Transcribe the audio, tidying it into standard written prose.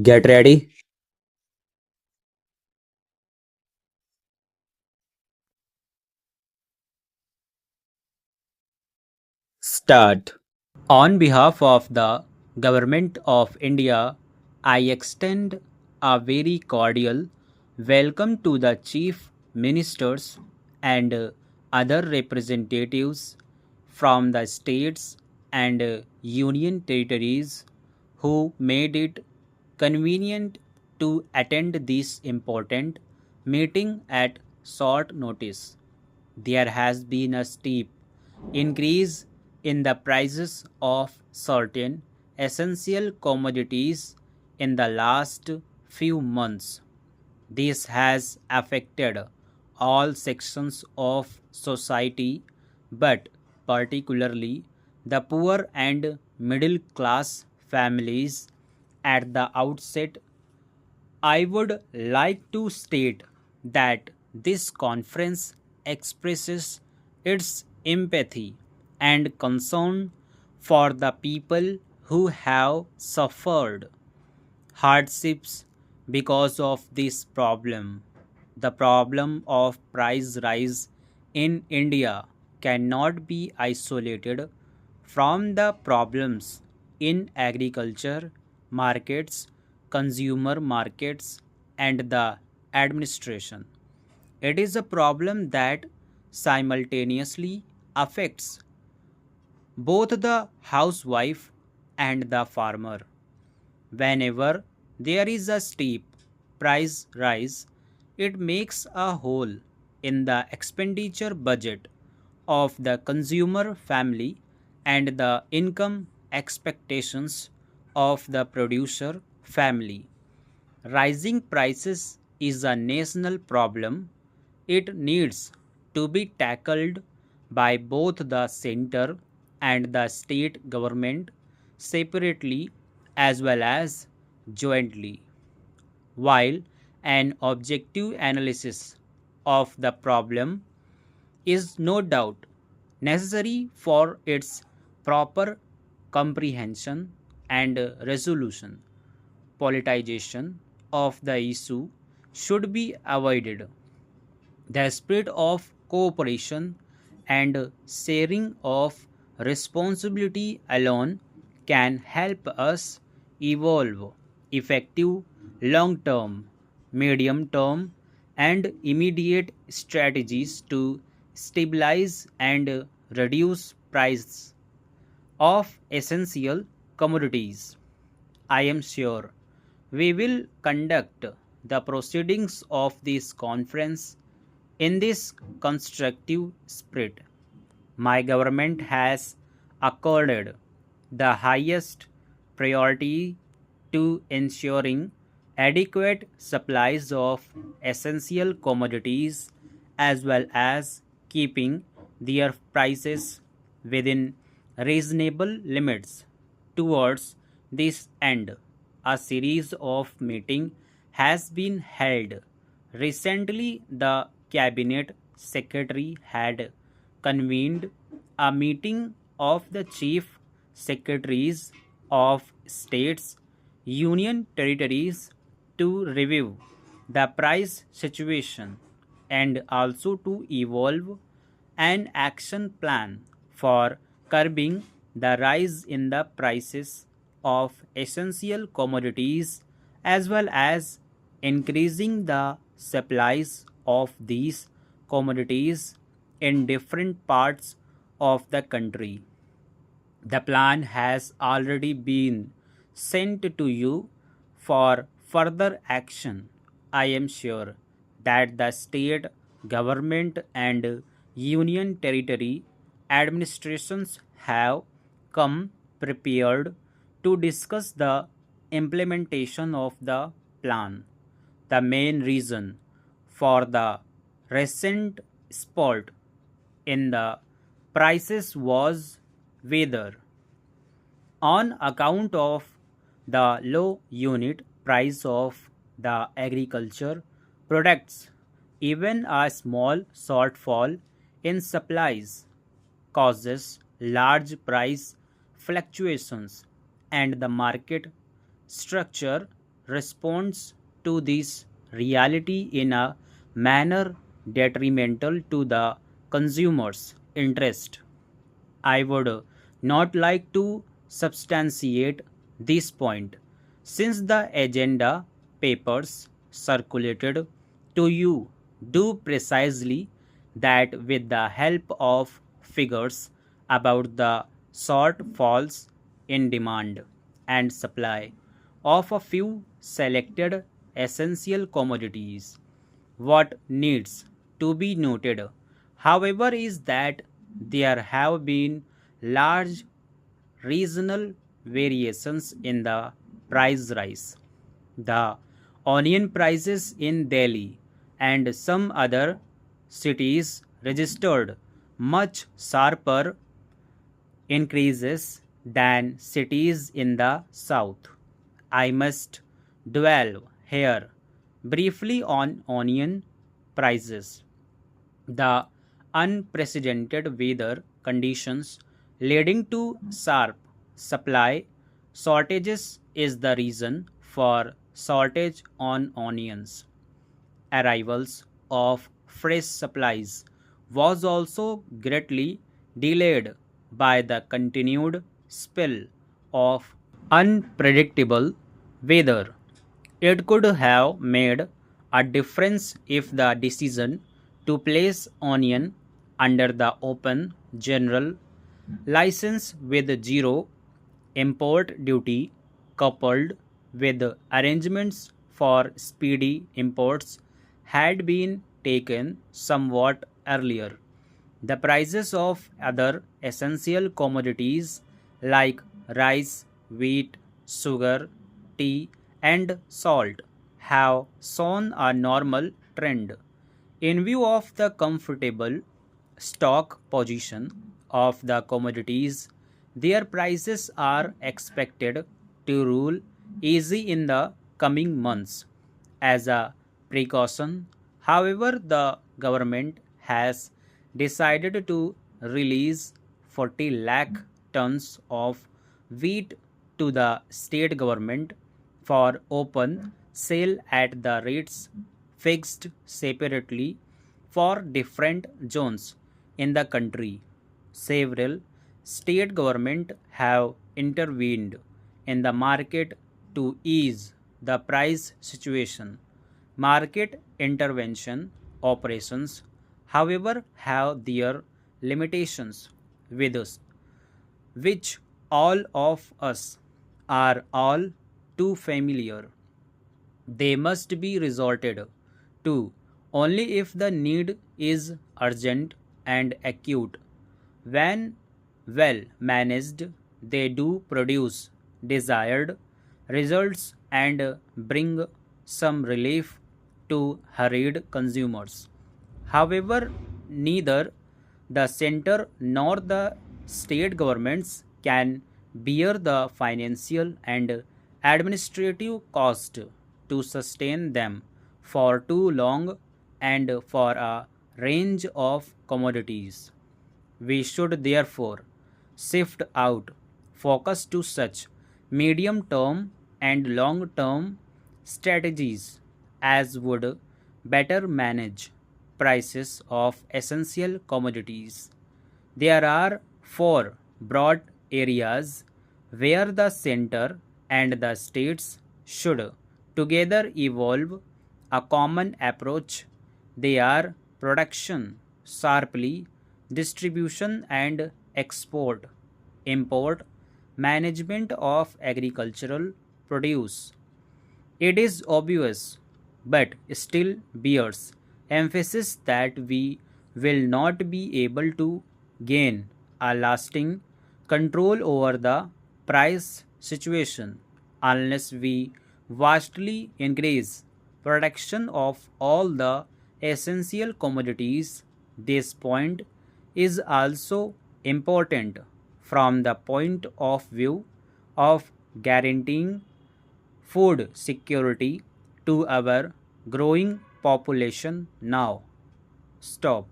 Get ready. Start. On behalf of the Government of India, I extend a very cordial welcome to the Chief Ministers and other representatives from the states and union territories who made it convenient to attend this important meeting at short notice. There has been a steep increase in the prices of certain essential commodities in the last few months. This has affected all sections of society, but particularly the poor and middle class families. At the outset, I would like to state that this conference expresses its empathy and concern for the people who have suffered hardships because of this problem. The problem of price rise in India cannot be isolated from the problems in agriculture, markets, consumer markets, and the administration. It is a problem that simultaneously affects both the housewife and the farmer. Whenever there is a steep price rise, it makes a hole in the expenditure budget of the consumer family and the income expectations of the producer family. Rising prices is a national problem. It needs to be tackled by both the center and the state government separately as well as jointly. While an objective analysis of the problem is no doubt necessary for its proper comprehension and resolution, politicization of the issue should be avoided. The spirit of cooperation and sharing of responsibility alone can help us evolve effective long term, medium term, and immediate strategies to stabilize and reduce prices of essential commodities. I am sure we will conduct the proceedings of this conference in this constructive spirit. My government has accorded the highest priority to ensuring adequate supplies of essential commodities as well as keeping their prices within reasonable limits. Towards this end, a series of meetings has been held. Recently, the Cabinet Secretary had convened a meeting of the Chief Secretaries of States, Union Territories to review the price situation and also to evolve an action plan for curbing the rise in the prices of essential commodities as well as increasing the supplies of these commodities in different parts of the country. The plan has already been sent to you for further action. I am sure that the state government and union territory administrations have come prepared to discuss the implementation of the plan. The main reason for the recent spurt in the prices was weather. On account of the low unit price of the agriculture products, even a small shortfall in supplies causes large price fluctuations, and the market structure responds to this reality in a manner detrimental to the consumer's interest. I would not like to substantiate this point, since the agenda papers circulated to you do precisely that with the help of figures about the shortfalls in demand and supply of a few selected essential commodities. What needs to be noted, however, is that there have been large regional variations in the price rise. The onion prices in Delhi and some other cities registered much sharper increases than cities in the south. I must dwell here briefly on onion prices. The unprecedented weather conditions leading to sharp supply shortages is the reason for shortage on onions. Arrivals of fresh supplies was also greatly delayed by the continued spell of unpredictable weather. It could have made a difference if the decision to place onion under the open general license with zero import duty coupled with arrangements for speedy imports had been taken somewhat earlier. The prices of other essential commodities like rice, wheat, sugar, tea, and salt have shown a normal trend. In view of the comfortable stock position of the commodities, their prices are expected to rule easy in the coming months. As a precaution, however, the government has decided to release 40 lakh tons of wheat to the state government for open sale at the rates fixed separately for different zones in the country. Several state governments have intervened in the market to ease the price situation. Market intervention operations, however, have their limitations with us, which all of us are all too familiar. They must be resorted to only if the need is urgent and acute. When well managed, they do produce desired results and bring some relief to hurried consumers. However, neither the center nor the state governments can bear the financial and administrative cost to sustain them for too long and for a range of commodities. We should therefore shift out focus to such medium term and long term strategies as would better manage prices of essential commodities. There are four broad areas where the center and the states should together evolve a common approach. They are production, sharply, distribution and export, import, management of agricultural produce. It is obvious, but still bears emphasis that we will not be able to gain a lasting control over the price situation unless we vastly increase production of all the essential commodities. This point is also important from the point of view of guaranteeing food security to our growing population now. Stop.